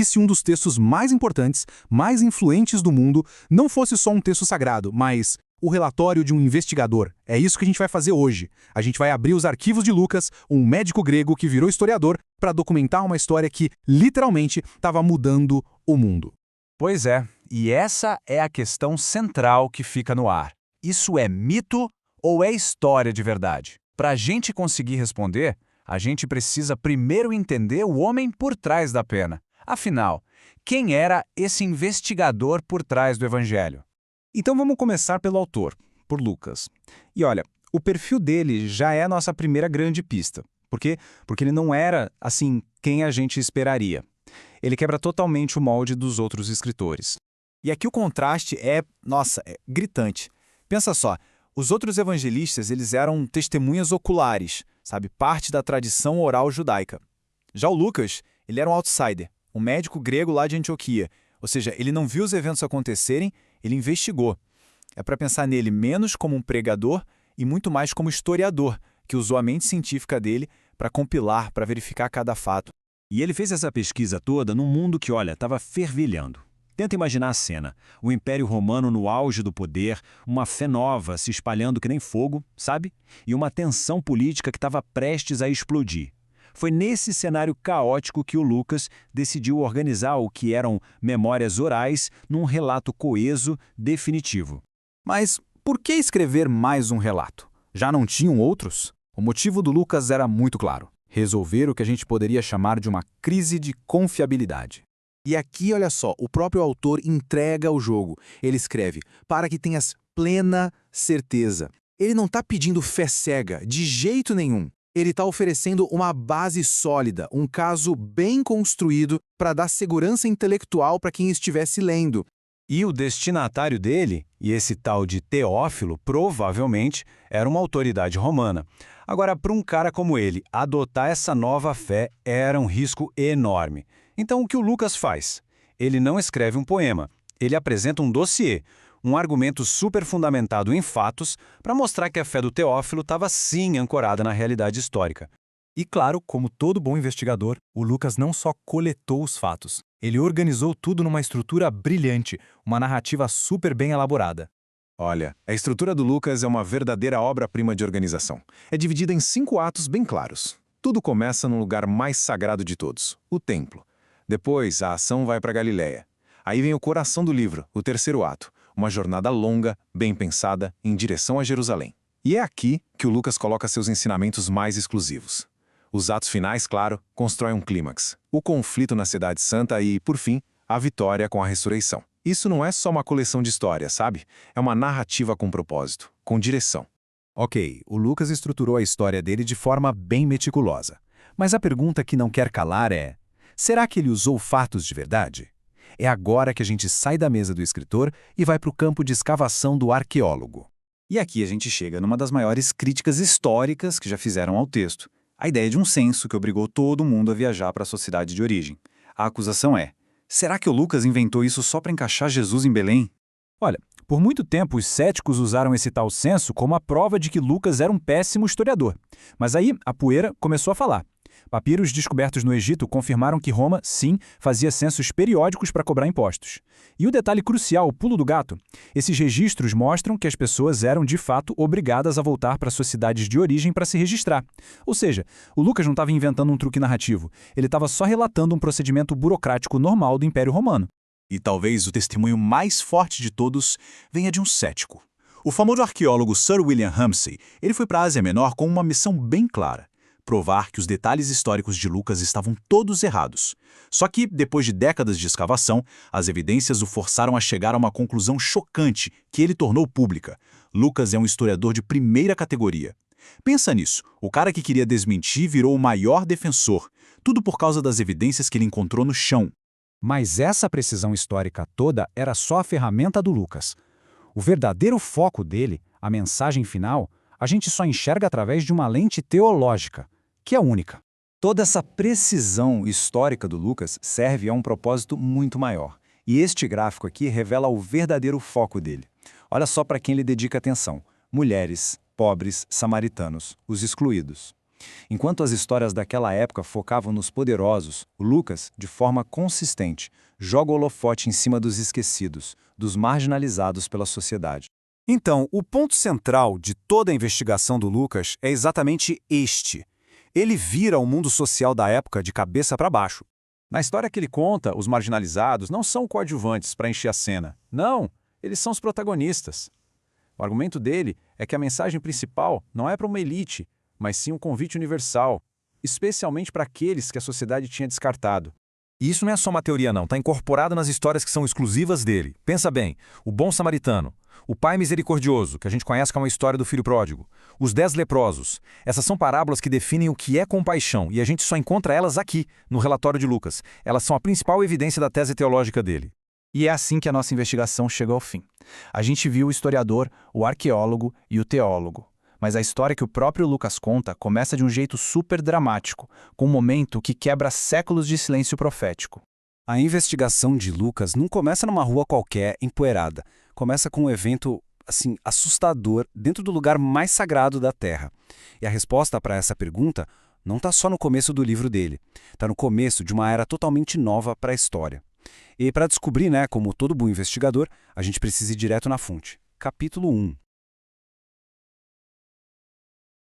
E se um dos textos mais importantes, mais influentes do mundo, não fosse só um texto sagrado, mas o relatório de um investigador? É isso que a gente vai fazer hoje. A gente vai abrir os arquivos de Lucas, um médico grego que virou historiador, para documentar uma história que, literalmente, estava mudando o mundo. Pois é, e essa é a questão central que fica no ar. Isso é mito ou é história de verdade? Para a gente conseguir responder, a gente precisa primeiro entender o homem por trás da pena. Afinal, quem era esse investigador por trás do Evangelho? Então vamos começar pelo autor, por Lucas. E olha, o perfil dele já é a nossa primeira grande pista. Por quê? Porque ele não era, assim, quem a gente esperaria. Ele quebra totalmente o molde dos outros escritores. E aqui o contraste é gritante. Pensa só, os outros evangelistas eles eram testemunhas oculares, sabe, parte da tradição oral judaica. Já o Lucas, ele era um outsider, um médico grego lá de Antioquia. Ou seja, ele não viu os eventos acontecerem, ele investigou. É para pensar nele menos como um pregador e muito mais como historiador, que usou a mente científica dele para compilar, para verificar cada fato. E ele fez essa pesquisa toda num mundo que, olha, estava fervilhando. Tenta imaginar a cena. O Império Romano no auge do poder, uma fé nova se espalhando que nem fogo, sabe? E uma tensão política que estava prestes a explodir. Foi nesse cenário caótico que o Lucas decidiu organizar o que eram memórias orais num relato coeso, definitivo. Mas por que escrever mais um relato? Já não tinham outros? O motivo do Lucas era muito claro: resolver o que a gente poderia chamar de uma crise de confiabilidade. E aqui, olha só, o próprio autor entrega o jogo. Ele escreve, para que tenhas plena certeza. Ele não está pedindo fé cega, de jeito nenhum. Ele está oferecendo uma base sólida, um caso bem construído para dar segurança intelectual para quem estivesse lendo. E o destinatário dele, e esse tal de Teófilo, provavelmente era uma autoridade romana. Agora, para um cara como ele, adotar essa nova fé era um risco enorme. Então, o que o Lucas faz? Ele não escreve um poema, ele apresenta um dossiê, um argumento super fundamentado em fatos para mostrar que a fé do Teófilo estava sim ancorada na realidade histórica. E claro, como todo bom investigador, o Lucas não só coletou os fatos, ele organizou tudo numa estrutura brilhante, uma narrativa super bem elaborada. Olha, a estrutura do Lucas é uma verdadeira obra-prima de organização. É dividida em 5 atos bem claros. Tudo começa no lugar mais sagrado de todos, o templo. Depois, a ação vai para Galiléia. Aí vem o coração do livro, o 3º ato, uma jornada longa, bem pensada, em direção a Jerusalém. E é aqui que o Lucas coloca seus ensinamentos mais exclusivos. Os atos finais, claro, constroem um clímax, o conflito na Cidade Santa e, por fim, a vitória com a ressurreição. Isso não é só uma coleção de histórias, sabe? É uma narrativa com propósito, com direção. Ok, o Lucas estruturou a história dele de forma bem meticulosa. Mas a pergunta que não quer calar é: será que ele usou fatos de verdade? É agora que a gente sai da mesa do escritor e vai para o campo de escavação do arqueólogo. E aqui a gente chega numa das maiores críticas históricas que já fizeram ao texto. A ideia de um censo que obrigou todo mundo a viajar para a sua cidade de origem. A acusação é: será que o Lucas inventou isso só para encaixar Jesus em Belém? Olha, por muito tempo os céticos usaram esse tal censo como a prova de que Lucas era um péssimo historiador. Mas aí a poeira começou a falar. Papiros descobertos no Egito confirmaram que Roma, sim, fazia censos periódicos para cobrar impostos. E o detalhe crucial, o pulo do gato: esses registros mostram que as pessoas eram, de fato, obrigadas a voltar para suas cidades de origem para se registrar. Ou seja, o Lucas não estava inventando um truque narrativo, ele estava só relatando um procedimento burocrático normal do Império Romano. E talvez o testemunho mais forte de todos venha de um cético. O famoso arqueólogo Sir William Ramsay, ele foi para a Ásia Menor com uma missão bem clara: provar que os detalhes históricos de Lucas estavam todos errados. Só que, depois de décadas de escavação, as evidências o forçaram a chegar a uma conclusão chocante que ele tornou pública. Lucas é um historiador de primeira categoria. Pensa nisso, o cara que queria desmentir virou o maior defensor, tudo por causa das evidências que ele encontrou no chão. Mas essa precisão histórica toda era só a ferramenta do Lucas. O verdadeiro foco dele, a mensagem final, a gente só enxerga através de uma lente teológica, que é única. Toda essa precisão histórica do Lucas serve a um propósito muito maior. E este gráfico aqui revela o verdadeiro foco dele. Olha só para quem ele dedica atenção: mulheres, pobres, samaritanos, os excluídos. Enquanto as histórias daquela época focavam nos poderosos, o Lucas, de forma consistente, joga o holofote em cima dos esquecidos, dos marginalizados pela sociedade. Então, o ponto central de toda a investigação do Lucas é exatamente este. Ele vira o mundo social da época de cabeça para baixo. Na história que ele conta, os marginalizados não são coadjuvantes para encher a cena. Não, eles são os protagonistas. O argumento dele é que a mensagem principal não é para uma elite, mas sim um convite universal, especialmente para aqueles que a sociedade tinha descartado. E isso não é só uma teoria não, está incorporado nas histórias que são exclusivas dele. Pensa bem, o bom samaritano, o pai misericordioso, que a gente conhece como a história do filho pródigo, os 10 leprosos. Essas são parábolas que definem o que é compaixão, e a gente só encontra elas aqui, no relatório de Lucas. Elas são a principal evidência da tese teológica dele. E é assim que a nossa investigação chega ao fim. A gente viu o historiador, o arqueólogo e o teólogo. Mas a história que o próprio Lucas conta começa de um jeito super dramático, com um momento que quebra séculos de silêncio profético. A investigação de Lucas não começa numa rua qualquer, empoeirada. Começa com um evento, assustador, dentro do lugar mais sagrado da Terra. E a resposta para essa pergunta não está só no começo do livro dele. Está no começo de uma era totalmente nova para a história. E para descobrir, como todo bom investigador, a gente precisa ir direto na fonte. Capítulo 1.